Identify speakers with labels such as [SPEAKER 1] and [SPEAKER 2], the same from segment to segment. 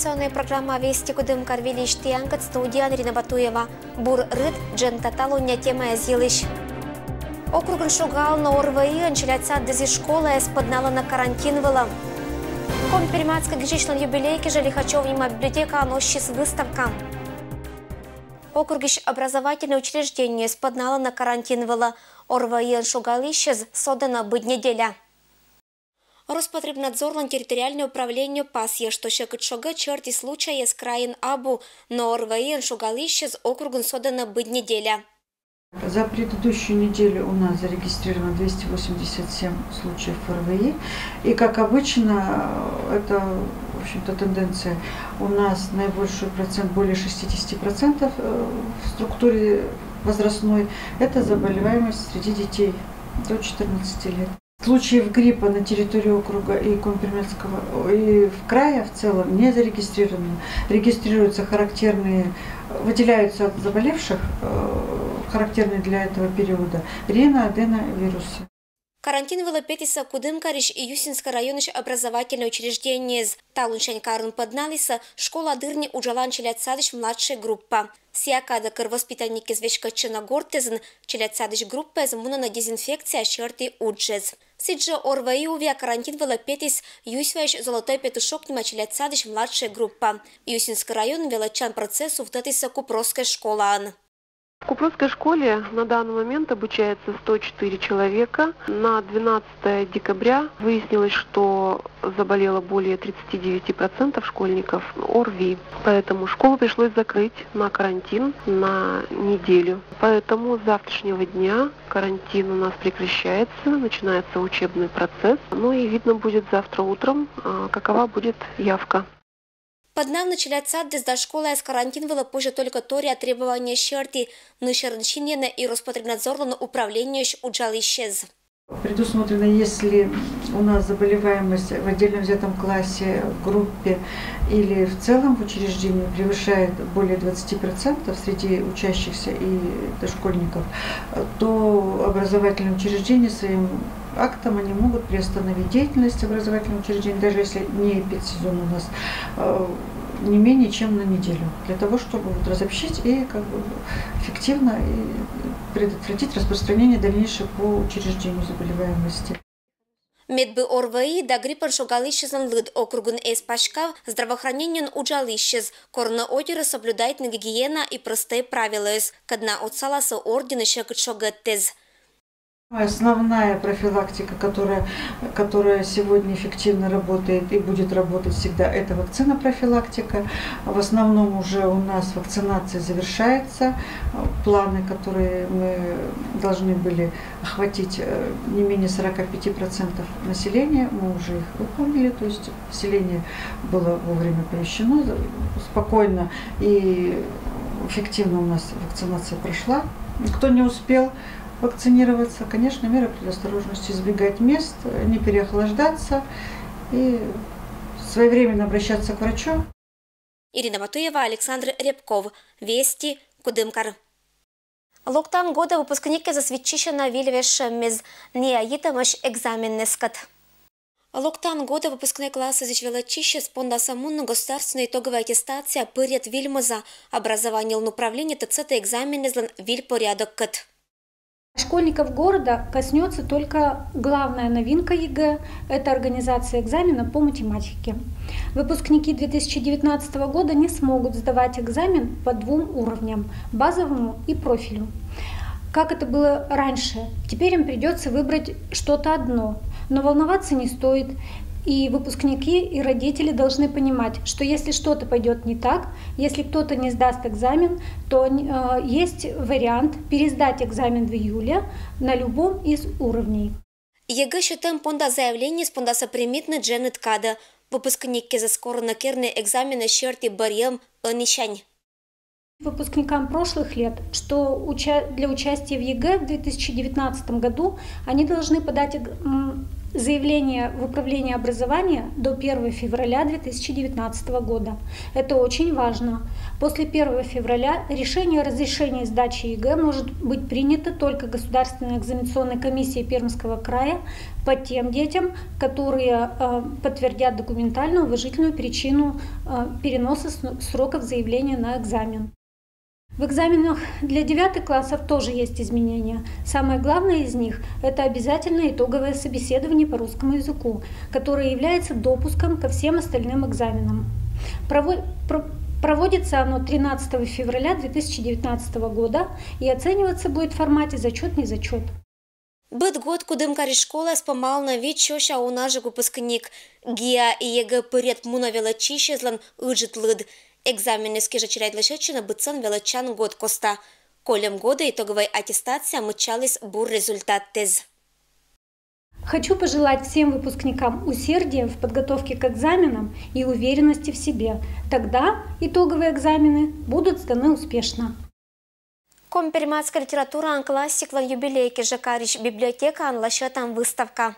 [SPEAKER 1] Информационная программа «Вести кудым карвилищ тиянкат» студия Анрина Батуева. Бур рыд джен таталуня тема зилищ. Округын шугал на ОРВИ анчеляца дези школа споднала на карантин вылам. Ком перематска гижичлан юбилейки же Лихачевнима библиотека нощи с выставкам. Округищ образовательное учреждение споднала на карантин выла. ОРВИ шугалищез содана быть неделя. Роспотребнадзорлан территориальное управление пасье, что шекотшога черти случая с краин Абу, но ОРВИ шугалище с округом содана быть неделя.
[SPEAKER 2] За предыдущую неделю у нас зарегистрировано 287 случаев ОРВИ. И как обычно, это, в общем-то, тенденция. У нас наибольший процент, более 60% в структуре возрастной, это заболеваемость среди детей до 14 лет. Случаев гриппа на территории округа и Компримерского, и в крае в целом не зарегистрировано. Регистрируются характерные, выделяются от заболевших, характерные для этого периода, риноаденовирусы.
[SPEAKER 1] Карантин велопетиса Кудымкариш и Юсинское районыш образовательное учреждение с Талуншанькарн подналиса школа дырни уджалан челядсадыш младшая группа. Сиакада воспитанники звешкачына гортезн челядсадыш группа змуна на дезинфекция черти уджез. Сиджа ОРВИ увя карантин велопетис Юсвяш золотой петушок нима челядсадыш младшая группа. Юсинский район велочан процессу втатиса Купровская школа.
[SPEAKER 3] В Купровской школе на данный момент обучается 104 человека. На 12 декабря выяснилось, что заболело более 39% школьников ОРВИ. Поэтому школу пришлось закрыть на карантин на неделю. Поэтому с завтрашнего дня карантин у нас прекращается, начинается учебный процесс. Ну и видно будет завтра утром, какова будет явка.
[SPEAKER 1] Поднав началятся до школы с карантин было позже только тория требования щерти, но шернчинена и Роспотребнадзорлано управление уджал исчез.
[SPEAKER 2] Предусмотрено, если у нас заболеваемость в отдельно взятом классе, группе или в целом в учреждении превышает более 20% среди учащихся и дошкольников, то образовательные учреждения своим актом они могут приостановить деятельность образовательного учреждения, даже если не эпидсезон у нас, не менее чем на неделю, для того, чтобы разобщить и эффективно предотвратить распространение дальнейшее по учреждению заболеваемости.
[SPEAKER 1] Медбы ОРВИ да гриппан шугалищезан лыд округун эспашкав здравоохранением уджалищез. Коронавирус соблюдает на гигиена и простые правила, когда отсаласа ордена шекотшогаттез.
[SPEAKER 2] Основная профилактика, которая сегодня эффективно работает и будет работать всегда, это вакцина-профилактика. В основном уже у нас вакцинация завершается. Планы, которые мы должны были охватить не менее 45% населения, мы уже их выполнили. То есть население было вовремя оповещено, спокойно и эффективно у нас вакцинация прошла. Кто не успел вакцинироваться, конечно, меры предосторожности, избегать мест, не переохлаждаться и своевременно обращаться к врачу.
[SPEAKER 1] Ирина Батуева, Александр Рябков. Вести Кудымкар. Локтан года выпускники засвідчищена вільвеш міз неаїтамаш екзаменнескат. Локтан года выпускной класса зачвелачище спонда самунна государственная итоговая аттестация пырят вильмоза образование управления ТЦТ экзаменезлан виль порядок кат.
[SPEAKER 4] Школьников города коснется только главная новинка ЕГЭ – это организация экзамена по математике. Выпускники 2019 года не смогут сдавать экзамен по двум уровням – базовому и профилю. Как это было раньше, теперь им придется выбрать что-то одно, но волноваться не стоит. И выпускники, и родители должны понимать, что если что-то пойдет не так, если кто-то не сдаст экзамен, то есть вариант пересдать экзамен в июле на любом из уровней.
[SPEAKER 1] ЕГЭ считаем понда заявление спонда сопримитны дженет када. Выпускники за скоро накерные экзамены щерти барьем онищань.
[SPEAKER 4] Выпускникам прошлых лет, что для участия в ЕГЭ в 2019 году они должны подать заявление в Управление образования до 1 февраля 2019 года. Это очень важно. После 1 февраля решение о разрешении сдачи ЕГЭ может быть принято только Государственной экзаменационной комиссией Пермского края по тем детям, которые подтвердят документально уважительную причину переноса сроков заявления на экзамен. В экзаменах для 9 классов тоже есть изменения. Самое главное из них – это обязательное итоговое собеседование по русскому языку, которое является допуском ко всем остальным экзаменам. Проводится оно 13 февраля 2019 года и оцениваться будет в формате зачет-незачет.
[SPEAKER 1] Быт год кудымкари школа спомал на вид чоша у наш выпускник. ГИА и ЕГЭ перед муна величищезлан ыжит лыд. Экзамены скижа чередлышечина быцан величан год коста. Колем года итоговой аттестация мычалась бур результат тез.
[SPEAKER 4] Хочу пожелать всем выпускникам усердия в подготовке к экзаменам и уверенности в себе. Тогда итоговые экзамены будут сданы успешно.
[SPEAKER 1] Комперматская литература классиклан юбилейки Жакарич библиотека анлашетам выставка.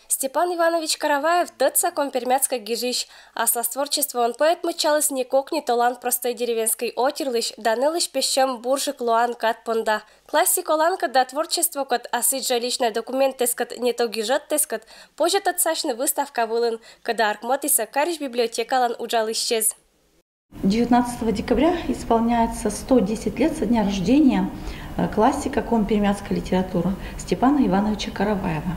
[SPEAKER 5] Степан Иванович Караваев тыца компермятска гижищ, а сластворчество он поэт мычалыс никок не талант простой деревенской отерлыш, данылыш пещем буржик луан кат понда. Классик оланка да творчество кот асыджа личный документ тескат не то гижет тескат, позже тыцашны выставка вылын, когда аркмотиса кариш библиотекалан уджал исчез.
[SPEAKER 6] 19 декабря исполняется 110 лет со дня рождения классика компермятской литературы Степана Ивановича Караваева.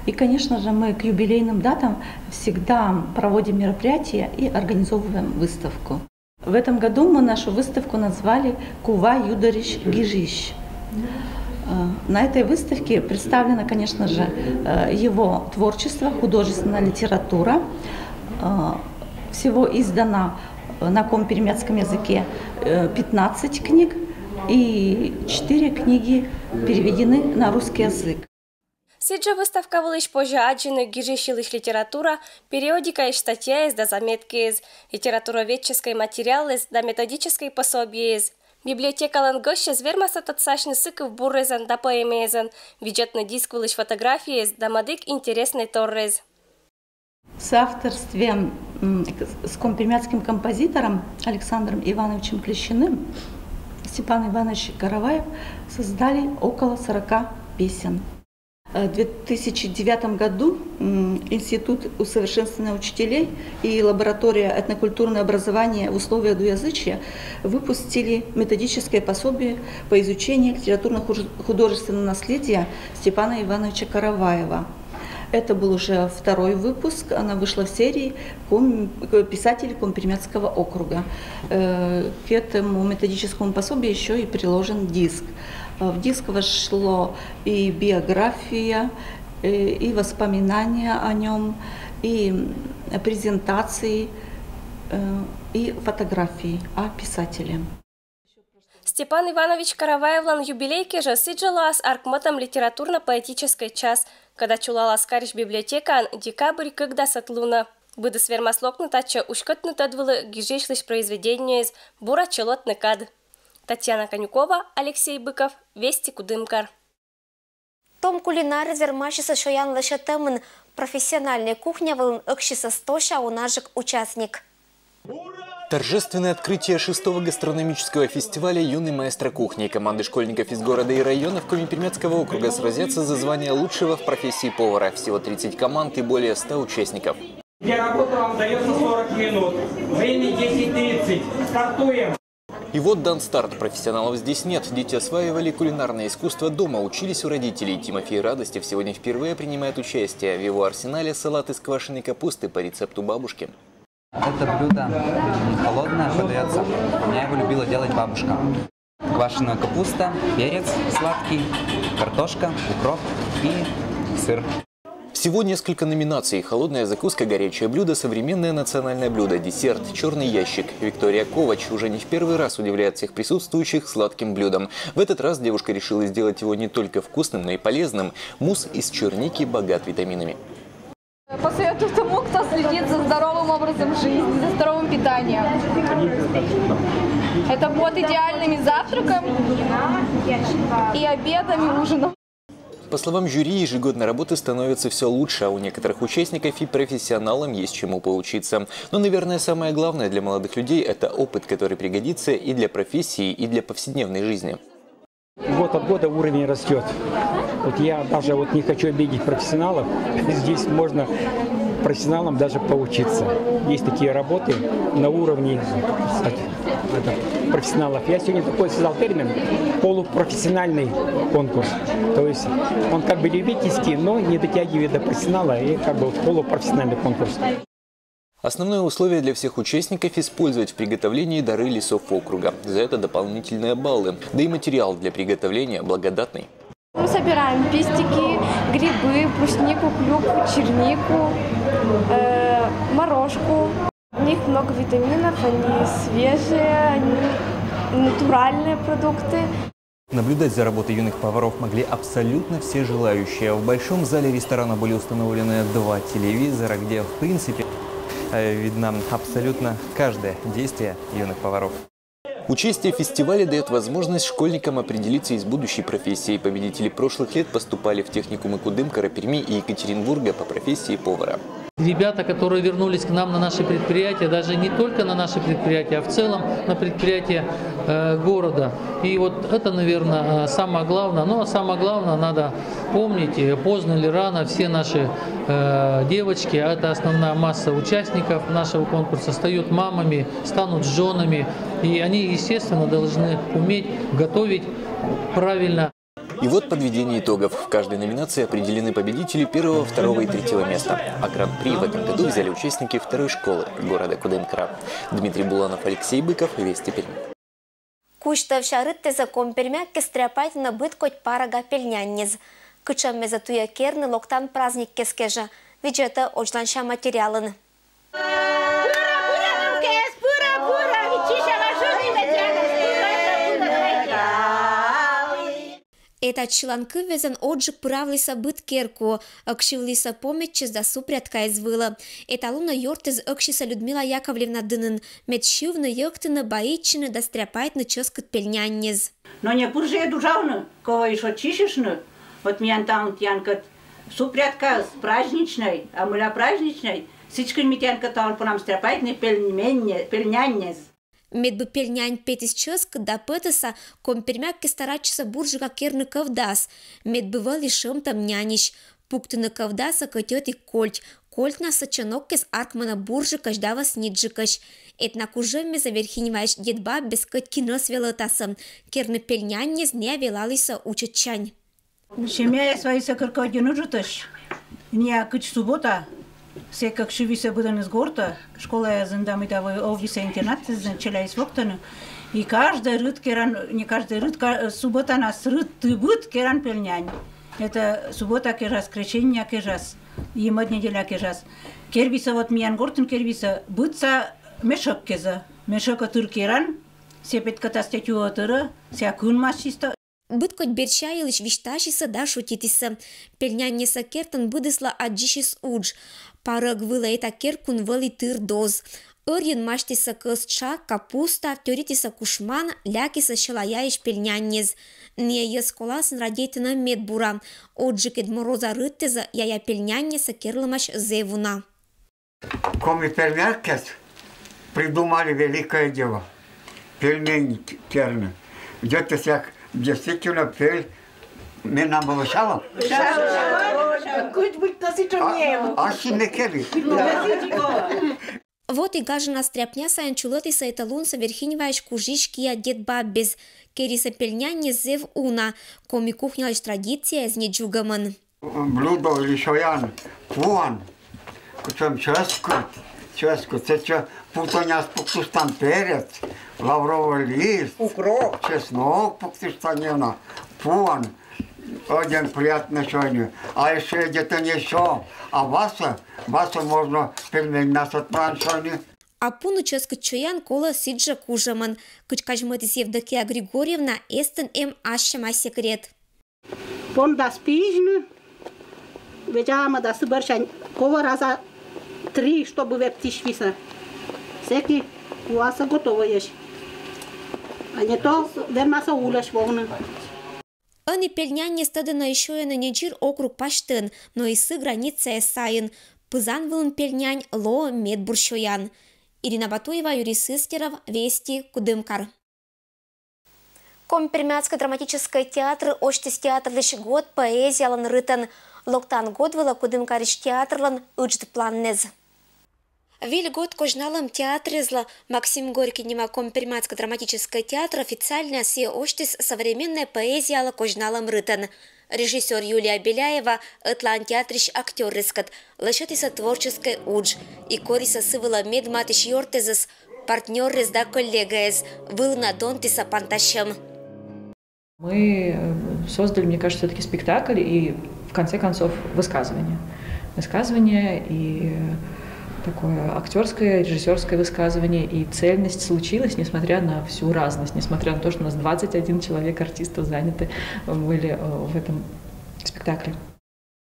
[SPEAKER 6] И, конечно же, мы к юбилейным датам всегда проводим мероприятия и организовываем выставку. В этом году мы нашу выставку назвали «Кува Юдарищ Гижищ». На этой выставке представлено, конечно же, его творчество, художественная литература. Всего издано на компермятском языке 15 книг, и 4 книги переведены на русский язык.
[SPEAKER 5] Сиджа выставка вылыш позже аджины гижищилыш литература, периодика и статья из да заметки из, литературоведческой материал из да методической пособие из. Библиотека лангоща звермаса татсашны сыков буррезан да поэмезан, бюджетный диск вылыш фотографии из да мадык интересный торрез.
[SPEAKER 6] В соавторстве с компермятским композитором Александром Ивановичем Клещиным Степан Иванович Караваев создали около 40 песен. В 2009 году Институт усовершенствования учителей и лаборатория этнокультурного образования в условиях двуязычия выпустили методическое пособие по изучению литературно-художественного наследия Степана Ивановича Караваева. Это был уже 2-й выпуск, она вышла в серии «Писатели Компермятского округа». К этому методическому пособию еще и приложен диск. В диск вошло и биография, и воспоминания о нем, и презентации, и фотографии о писателе.
[SPEAKER 5] Степан Иванович Караваевлан юбилейки же сиджала с аркмотом литературно-поэтической час, когда чулала скариш библиотека декабрь когда сатлуна. Быды свермаслокны тача ушкотны тадвылы гижишлыш произведения из бура челотны кад. Татьяна Конюкова, Алексей Быков, Вести Кудымкар.
[SPEAKER 1] Том кулинар зермашиса шоян лашатемын профессиональная кухня вылын ыкшиса стоша у наших участник.
[SPEAKER 7] Торжественное открытие 6-го гастрономического фестиваля «Юный маэстро кухни». Команды школьников из города и районов Компермятского округа сразятся за звание лучшего в профессии повара. Всего 30 команд и более 100 участников.
[SPEAKER 8] Для работы вам дается 40 минут. Время 10:30. Стартуем!
[SPEAKER 7] И вот дан старт. Профессионалов здесь нет. Дети осваивали кулинарное искусство дома, учились у родителей. Тимофей Радостев сегодня впервые принимает участие. В его арсенале салат из квашеной капусты по рецепту бабушки.
[SPEAKER 9] Это блюдо холодное, подается. У меня его любила делать бабушка. Квашеная капуста, перец сладкий, картошка, укроп и сыр.
[SPEAKER 7] Всего несколько номинаций. Холодная закуска, горячее блюдо, современное национальное блюдо, десерт, черный ящик. Виктория Ковач уже не в первый раз удивляет всех присутствующих сладким блюдом. В этот раз девушка решила сделать его не только вкусным, но и полезным. Мусс из черники богат витаминами.
[SPEAKER 10] Посоветую тому, кто следит за здоровым образом жизни, за здоровым питанием. Это будет идеальным завтраком и обедом, и ужином.
[SPEAKER 7] По словам жюри, ежегодно работы становятся все лучше, а у некоторых участников и профессионалам есть чему поучиться. Но, наверное, самое главное для молодых людей – это опыт, который пригодится и для профессии, и для повседневной жизни.
[SPEAKER 8] Год от года уровень растет. Вот я даже не хочу обидеть профессионалов. Здесь можно профессионалам даже поучиться. Есть такие работы на уровне профессионалов. Я сегодня такой создал термин полупрофессиональный конкурс. То есть он как бы любительский, но не дотягивает до профессионала, и как бы полупрофессиональный конкурс.
[SPEAKER 7] Основное условие для всех участников – использовать в приготовлении дары лесов округа. За это дополнительные баллы. Да и материал для приготовления благодатный.
[SPEAKER 10] Мы собираем пестики, грибы, бруснику, клюкву, чернику, морожку. У них много витаминов, они свежие, они натуральные продукты.
[SPEAKER 7] Наблюдать за работой юных поваров могли абсолютно все желающие. В большом зале ресторана были установлены 2 телевизора, где, в принципе, видно абсолютно каждое действие юных поваров. Участие в фестивале дает возможность школьникам определиться из будущей профессии. Победители прошлых лет поступали в техникумы Кудымкара, Перми и Екатеринбурга по профессии повара.
[SPEAKER 11] Ребята, которые вернулись к нам на наши предприятия, даже не только на наши предприятия, а в целом на предприятия города. И вот это, наверное, самое главное. Ну а самое главное, надо помнить, поздно или рано все наши девочки, а это основная масса участников нашего конкурса, станут мамами, станут женами. И они, естественно, должны уметь готовить правильно.
[SPEAKER 7] И вот подведение итогов. В каждой номинации определены победители 1-го, 2-го и 3-го места. А гран-при в этом году взяли участники 2-й школы города Кудымкара. Дмитрий Буланов, Алексей Быков, Вести Пермь.
[SPEAKER 1] Кучта в шарытте за компермяк стряпать на быт коть парага пельнянниз. Кычам мезатуя керны локтан праздник кескежа. Виджета очланша материалын. Этот чиланкы везен отжик правлиса быт керку, акшивлиса помечь за супрятка извыла. Это луна йортез акшиса Людмила Яковлевна дынын, медшивны йоктыны боичины да стряпает на ческот пельнянниз.
[SPEAKER 12] Но не пурже дужавны, кого еще чишишны, вот меня там тянкат супрятка праздничной, а мыля праздничной, сичкин митянка там по нам стряпает на пельнянниз.
[SPEAKER 1] Медбы пельнянь петис ческ да пытаса компермяк старачится буржика керны ковдас. Медбы вали шем там нянищ. Пуктыны ковдаса котет и кольт. Кольт на сочанок кес аркмана буржика ждава сниджикаш. Этнак уже ме заверхиниваешь дедба без котки нос велотасом. Керны пельнянь не зне велалиса учат чань.
[SPEAKER 12] Семья свои сокоркодину жуташ. Не кыч суббота. Все как шивиса будут из города, школа зандамитовой овриса интернат начала из воктана, и каждый рыд керан, не каждый рыд, суббота нас рыд ты быт керан пельнянь. Это суббота керас, крещение керас, и мод неделя керас. Кервиса вот миян гортен кервиса бытса мешок кеза, мешок отыр керан, сепет катастатью отыра, ся кун машиста.
[SPEAKER 1] Быт коть берчаилыч вишташиса да шутитиса. Пельнянниса кертан быдысла аджишис удж. Параг выла это керкун вали тыр доз. Örjen маштиса кысча, капуста, тёритиса кушман, лякиса шалаяиш пельнянниз. Не есколасын радейтина медбура. Отжикет мороза рыттеза, яя пельнянниса керлымаш зевуна.
[SPEAKER 13] Комипермякес придумали великое дело. Пельмени керны. Где-то всяк действительно пель me n-am băușat?
[SPEAKER 1] Вот и гажена стряпня саян чулотиса эталунса верхиниваеш кужишкия дедба без кериса пельняни зев уна, коми кухня лишь традиция из неджугаман.
[SPEAKER 13] Блюдо лишоян, пуан, кучем ческу, це путоня спуктустан перец, лавровый лист, укроп, чеснок пуктустанена, пуан. Один приятный сегодня. А еще где-то не все. А васа можно пельмень нас отправить сегодня.
[SPEAKER 1] А пуну ческа чоян кола сиджа кужаман. Кучкажматис Евдокия Григорьевна эстен ашама секрет.
[SPEAKER 14] Пон да спижны. Ведяма да сыбаршань. Кова раза 3, чтобы вептиш виса. Всеки куаса готова есть. А не то вермаса улаш волны.
[SPEAKER 1] Они пельняне стадена еще и на неджир округ Паштын, но и с границы Эсайын. Пызан вылын пельнянь ло медбурщоян. Ирина Батуева, Юрий Сыскеров, Вести, Кудымкар. Компермятский драматический театр Оштис театрлыш год поэзиялан рытан. Локтан год вела Кудымкариш театрлан учт планнез. Виль год кожналам театрезла Максим Горький нема Компермятский драматический театр официально се Оштис современная поэзияла кожналам рытан. Режиссер Юлия Беляева ытлан театриш актер рискат, лошадиса творческой удж, и кориса сывала медматиш йортезес, партнер резда коллегаез, был на донтиса панташем.
[SPEAKER 15] Мы создали, мне кажется, все-таки спектакль и, в конце концов, высказывание. Высказывание и такое актерское, режиссерское высказывание. И цельность случилась, несмотря на всю разность, несмотря на то, что у нас 21 человек артистов заняты были в этом спектакле.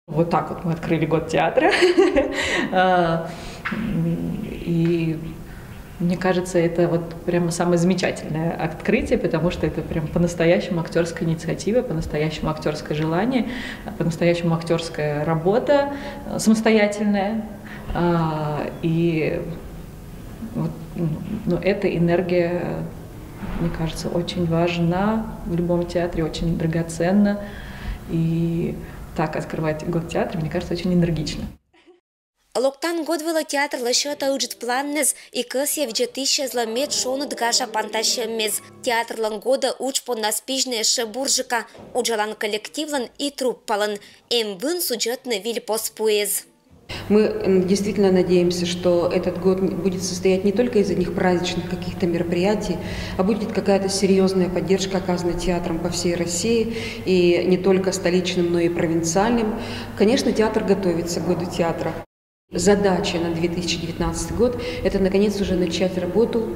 [SPEAKER 15] Вот так вот мы открыли год театра. И мне кажется, это вот прямо самое замечательное открытие, потому что это прям по-настоящему актерская инициатива, по-настоящему актерское желание, по-настоящему актерская работа самостоятельная. И вот, эта энергия, мне кажется, очень важна в любом театре, очень драгоценна. И так открывать год театра, мне кажется, очень энергично.
[SPEAKER 1] Локтан год вела театр лошата учит планнез и късья вджетище зламет шонут гаша панташемез. Театр лан года уч по наспижные шебуржика, уджалан коллективлан и труппалан. Вын суджетны виль поспуез.
[SPEAKER 16] Мы действительно надеемся, что этот год будет состоять не только из одних праздничных каких-то мероприятий, а будет какая-то серьезная поддержка, оказанная театром по всей России, и не только столичным, но и провинциальным. Конечно, театр готовится к году театра. Задача на 2019 год – это, наконец, уже начать работу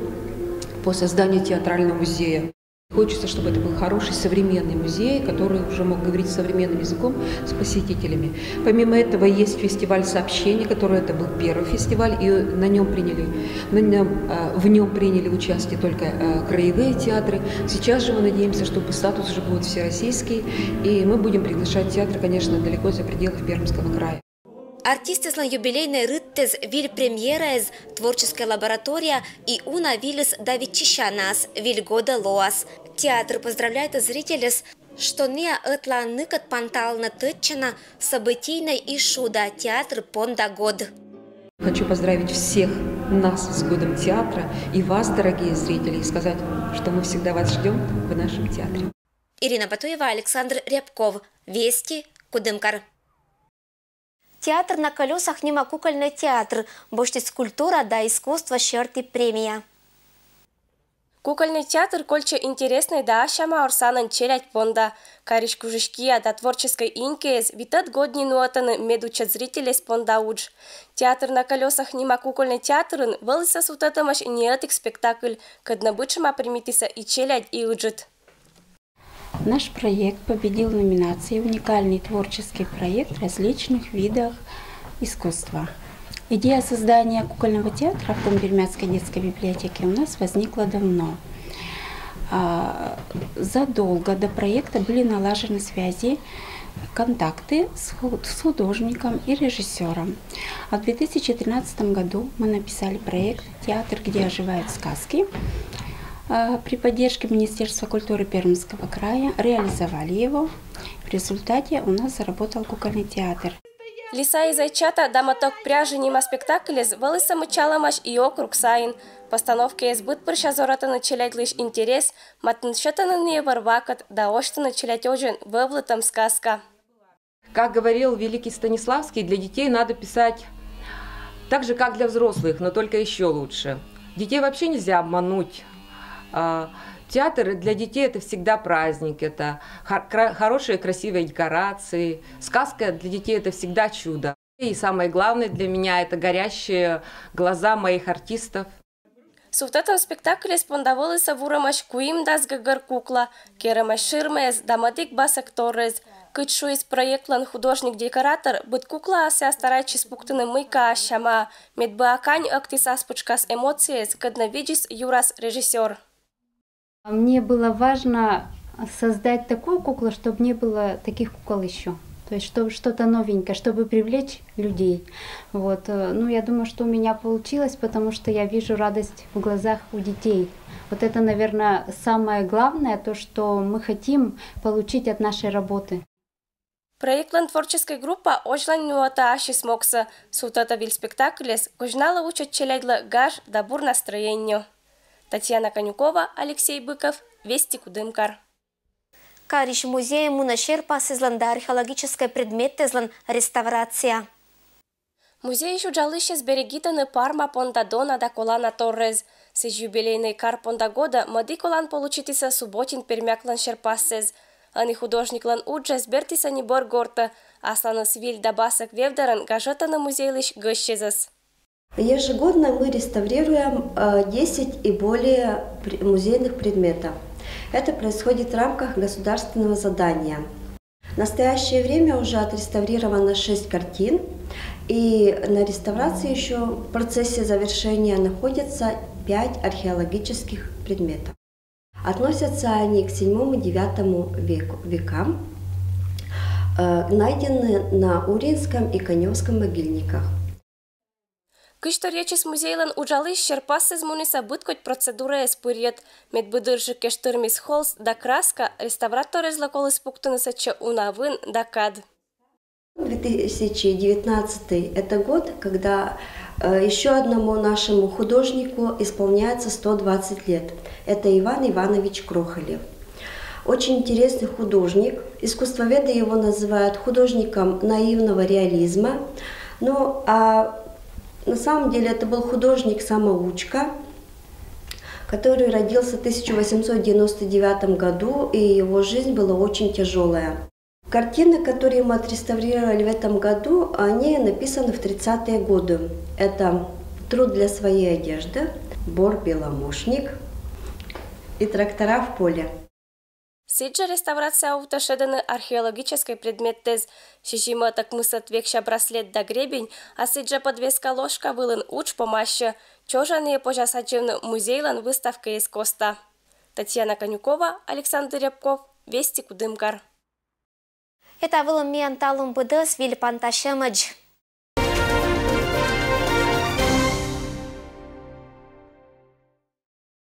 [SPEAKER 16] по созданию театрального музея. Хочется, чтобы это был хороший современный музей, который уже мог говорить современным языком с посетителями. Помимо этого есть фестиваль сообщений, который это был первый фестиваль, и в нем приняли участие только краевые театры. Сейчас же мы надеемся, что статус уже будет всероссийский, и мы будем приглашать театры, конечно, далеко за пределы Пермского края.
[SPEAKER 1] Артисты на юбилейной рыттез виль премьерез творческая лаборатория и уна вилес давичищанас виль года лоас. Театр поздравляет зрителей, что не этла ныкат пантална тытчина событийной и шуда театр понда год.
[SPEAKER 16] Хочу поздравить всех нас с годом театра и вас, дорогие зрители, и сказать, что мы всегда вас ждем в нашем театре.
[SPEAKER 1] Ирина Батуева, Александр Рябков. Вести, Кудымкар. Театр на колесах нема кукольный театр, бошти скульптура да искусство шерти премия.
[SPEAKER 5] Кукольный театр кольче интересный да шама орсанан челять понда. Кариш кужишкия да творческой инкез витат годни нуатаны медучат зрителей с понда удж. Театр на колесах нема кукольный театрын вылыса сутатамаш неотик спектакль, кадна бычма примитиса и челять и уджит.
[SPEAKER 17] Наш проект победил в номинации «Уникальный творческий проект в различных видах искусства». Идея создания кукольного театра в Компермятской детской библиотеке у нас возникла давно. Задолго до проекта были налажены связи, контакты с художником и режиссером. А в 2013 году мы написали проект «Театр, где оживают сказки». При поддержке Министерства культуры Пермского края реализовали его. В результате у нас заработал кукольный театр.
[SPEAKER 5] Лиса и зайчата даматок пряжи нима спектаклез вылыса мычаламаш и округ сайын. Постановки избыт прыщазората началять лишь интерес, матншатана не варвакат, да ошта началять ожен вывлытом сказка.
[SPEAKER 18] Как говорил великий Станиславский, для детей надо писать так же, как для взрослых, но только еще лучше. Детей вообще нельзя обмануть. Театр для детей это всегда праздник, это хорошие красивые декорации. Сказка для детей это всегда чудо. И самое главное для меня это горящие глаза моих артистов.
[SPEAKER 5] В этом спектакле спондаволыса вурамаш куим дас гагар кукла, керамаш ширмез, дамадик бас акторез. Кычшу из проектлан художник-декоратор, быт кукла ася старайчи спуктыны мыка ашама, медбы акань актисас пучкас эмоциез, кадна виджис юрас режиссер.
[SPEAKER 19] Мне было важно
[SPEAKER 17] создать такую куклу, чтобы не было таких кукол еще. То есть чтобы что-то новенькое, чтобы привлечь людей. Вот. Ну, я думаю, что у меня получилось, потому что я вижу радость в глазах у детей. Вот это, наверное, самое главное, то, что мы хотим получить от нашей работы.
[SPEAKER 5] Проектлан творческой группа ожлан нуата аши смокса сутата виль спектаклес кожнала учат челядла гаж да бур настроению. Татьяна Конюкова, Алексей Быков, Вести Кудымкар.
[SPEAKER 1] Кариш музея Мунашерпа сезлан да археологический предмет тезлан реставрация.
[SPEAKER 5] Музей жужалыще сберегитаны Парма Пондадона да Колана Торрез. С юбилейной кар Понда года мады Колан получитиса Субботин пермяклан Шерпасез. Ани художниклан Уджес Бертиса Нибор Горта, Асланас Виль да Басак Вевдаран гажетана музейлыш гощезас.
[SPEAKER 19] Ежегодно мы реставрируем 10 и более музейных предметов. Это происходит в рамках государственного задания. В настоящее время уже отреставрировано 6 картин, и на реставрации еще в процессе завершения находятся 5 археологических предметов. Относятся они к 7-9 векам, найдены на Уринском и Коневском могильниках.
[SPEAKER 5] Кышто речис музейлан ужалыш Шерпасез муниса быткоть процедура эспырьет, медбыдыржы кештырмис холс да краска, реставраторез лаколыс пуктыныса че унавын да кад.
[SPEAKER 19] 2019 это год, когда еще одному нашему художнику исполняется 120 лет. Это Иван Иванович Крохолев. Очень интересный художник. Искусствоведы его называют художником наивного реализма. Ну, а на самом деле это был художник-самоучка, который родился в 1899 году, и его жизнь была очень тяжелая. Картины, которые мы отреставрировали в этом году, они написаны в 30-е годы. Это «Труд для своей одежды», «Бор-беломошник» и «Трактора в поле».
[SPEAKER 5] Сиджа реставрация аутошеданы археологический предмет тез. Шишима так мысат векша браслет да гребень, а сиджа подвеска ложка вылын уч помаща. Чожаные пожасачевны музейлан выставка из Коста. Татьяна Конюкова, Александр Рябков, Вести Кудымкар.
[SPEAKER 1] Это был Мианталум Быдас Вильпанташемадж.